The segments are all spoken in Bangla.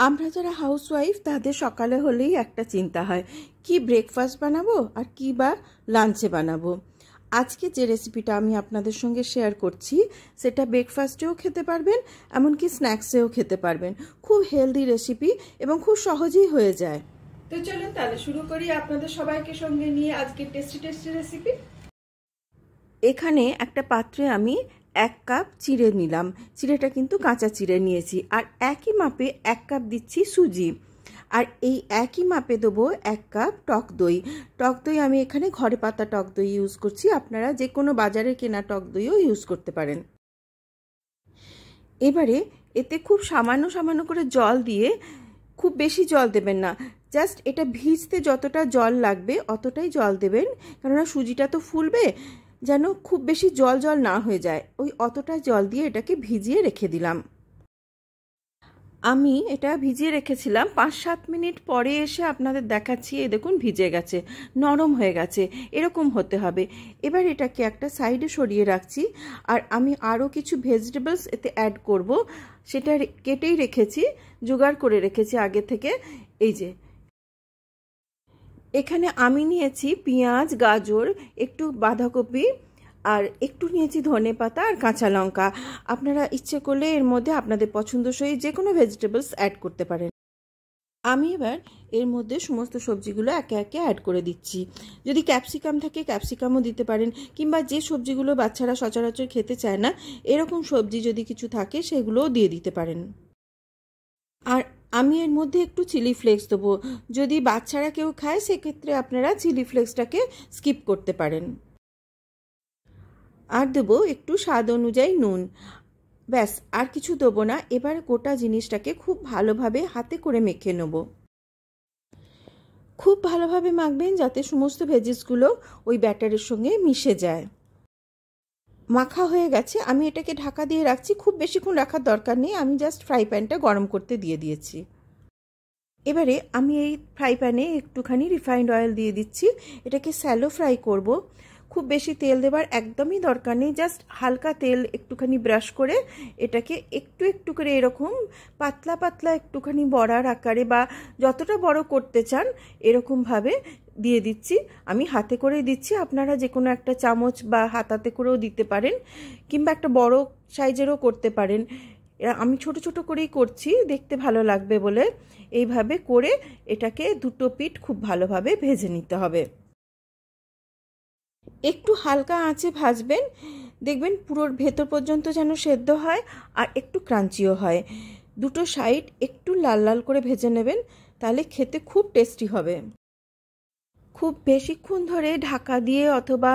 আমরা যারা হাউসওয়াইফ তাদের সকালে হলেই একটা চিন্তা হয় কি ব্রেকফাস্ট বানাবো আর কি বা লাঞ্চে বানাবো। আজকে যে রেসিপিটা আমি আপনাদের সঙ্গে শেয়ার করছি সেটা ব্রেকফাস্টেও খেতে পারবেন, এমনকি স্ন্যাক্সেও খেতে পারবেন। খুব হেলদি রেসিপি এবং খুব সহজেই হয়ে যায়। তো চলুন তাহলে শুরু করি আপনাদের সবাইকে সঙ্গে নিয়ে আজকে টেস্টি রেসিপি। এখানে একটা পাত্রে আমি 1 কাপ চিড়ে নিলাম। চিড়েটা কিন্তু কাঁচা চিড়ে নিয়েছি। আর একই মাপে 1 কাপ দিচ্ছি সুজি। আর এই একই মাপে দেবো 1 কাপ টক দই। টক দই আমি এখানে ঘরে পাতা টক দই ইউজ করছি, আপনারা যে কোনো বাজারে কেনা টক দইও ইউজ করতে পারেন। এবারে এতে খুব সামান্য করে জল দিয়ে, খুব বেশি জল দেবেন না, জাস্ট এটা ভিজতে যতটা জল লাগবে অতটাই জল দেবেন, কেননা সুজিটা তো ফুলবে, যেন খুব বেশি জল না হয়ে যায়। ওই অতটা জল দিয়ে এটাকে ভিজিয়ে রেখে দিলাম। আমি এটা ভিজিয়ে রেখেছিলাম। 5-7 মিনিট পরে এসে আপনাদের দেখাচ্ছি, এই দেখুন ভিজে গেছে, নরম হয়ে গেছে, এরকম হতে হবে। এবার এটাকে একটা সাইডে সরিয়ে রাখছি। আর আমি আরও কিছু ভেজিটেবলস এতে অ্যাড করব, সেটা কেটেই রেখেছি, জোগাড় করে রেখেছি আগে থেকে। এই যে এখানে আমি নিয়েছি পেঁয়াজ, গাজর, একটু বাঁধাকপি, আর একটু নিয়েছি ধনেপাতা আর কাঁচা লঙ্কা। আপনারা ইচ্ছে করলে এর মধ্যে আপনাদের পছন্দসই যে কোনো ভেজিটেবলস অ্যাড করতে পারেন। আমি এবার এর মধ্যে সমস্ত সবজিগুলো একে একে অ্যাড করে দিচ্ছি। যদি ক্যাপসিকাম থাকে ক্যাপসিকামও দিতে পারেন, কিংবা যে সবজিগুলো বাচ্চারা সচরাচর খেতে চায় না এরকম সবজি যদি কিছু থাকে সেগুলোও দিয়ে দিতে পারেন। আর আমি এর মধ্যে একটু চিলি ফ্লেক্স দেবো। যদি বাচ্চারা কেউ খায় সেক্ষেত্রে আপনারা চিলি ফ্লেক্সটাকে স্কিপ করতে পারেন। আর দেবো একটু স্বাদ অনুযায়ী নুন, ব্যাস, আর কিছু দেবো না। এবার গোটা জিনিসটাকে খুব ভালোভাবে হাতে করে মেখে নেব। খুব ভালোভাবে মাখবেন যাতে সমস্ত ভেজিসগুলো ওই ব্যাটারের সঙ্গে মিশে যায়। মাখা হয়ে গেছে, আমি এটাকে ঢাকা দিয়ে রাখছি। খুব বেশিক্ষণ রাখার দরকার নেই, আমি জাস্ট ফ্রাই প্যানটা গরম করতে দিয়ে দিয়েছি। এবারে আমি এই ফ্রাই প্যানে একটুখানি রিফাইন্ড অয়েল দিয়ে দিচ্ছি। এটাকে স্যালো ফ্রাই করব। খুব বেশি তেল দেবার একদমই দরকার নেই, জাস্ট হালকা তেল একটুখানি ব্রাশ করে এটাকে একটু করে এরকম পাতলা একটুখানি বড়ার আকারে বা যতটা বড় করতে চান এরকমভাবে দিয়ে দিচ্ছি। আমি হাতে করে দিচ্ছি, আপনারা যে কোনো একটা চামচ বা হাতাতে করেও দিতে পারেন, কিংবা একটা বড় সাইজেরও করতে পারেন। আমি ছোট করেই করছি, দেখতে ভালো লাগবে বলে। এইভাবে করে এটাকে দুটো পিঠ খুব ভালোভাবে ভেজে নিতে হবে। একটু হালকা আঁচে ভাজবেন, দেখবেন পুরো ভেতর পর্যন্ত যেন সেদ্ধ হয় আর একটু ক্রাঞ্চিও হয়। দুটো সাইড একটু লাল করে ভেজে নেবেন, তাহলে খেতে খুব টেস্টি হবে। খুব বেশিক্ষণ ধরে ঢাকা দিয়ে অথবা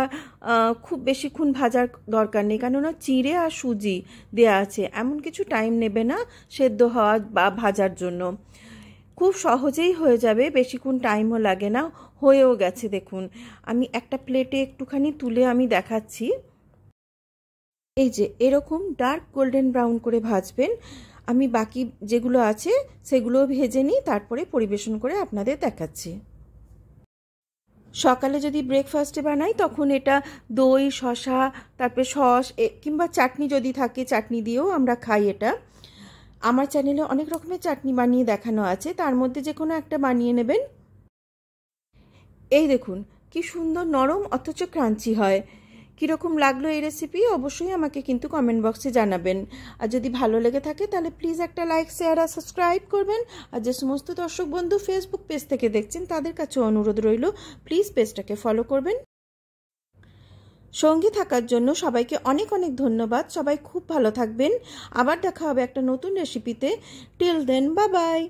খুব বেশিক্ষণ ভাজার দরকার নেই, কেননা চিড়ে আর সুজি দেয়া আছে, এমন কিছু টাইম নেবে না সেদ্ধ হওয়া বা ভাজার জন্য। খুব সহজেই হয়ে যাবে, বেশিক্ষণ টাইমও লাগে না। হয়েও গেছে দেখুন। আমি একটা প্লেটে একটুখানি তুলে আমি দেখাচ্ছি। এই যে এরকম ডার্ক গোল্ডেন ব্রাউন করে ভাজবেন। আমি বাকি যেগুলো আছে সেগুলোও ভেজে নিই, তারপরে পরিবেশন করে আপনাদের দেখাচ্ছি। সকালে যদি ব্রেকফাস্টে বানাই তখন এটা দই, শসা, তারপরে সস কিংবা চাটনি যদি থাকে চাটনি দিয়েও আমরা খাই এটা। আমার চ্যানেলে অনেক রকমের চাটনি বানিয়ে দেখানো আছে, তার মধ্যে যে কোনো একটা বানিয়ে নেবেন। এই দেখুন কি সুন্দর নরম অথচ ক্রাঞ্চি হয়। কীরকম লাগলো এই রেসিপি অবশ্যই আমাকে কিন্তু কমেন্ট বক্সে জানাবেন। আর যদি ভালো লেগে থাকে তাহলে প্লিজ একটা লাইক, শেয়ার আর সাবস্ক্রাইব করবেন। আর যে সমস্ত দর্শক বন্ধু ফেসবুক পেজ থেকে দেখছেন তাদের কাছে অনুরোধ রইল, প্লিজ পেজটাকে ফলো করবেন। সঙ্গে থাকার জন্য সবাইকে অনেক ধন্যবাদ। সবাই খুব ভালো থাকবেন। আবার দেখা হবে একটা নতুন রেসিপিতে। Till then, bye by.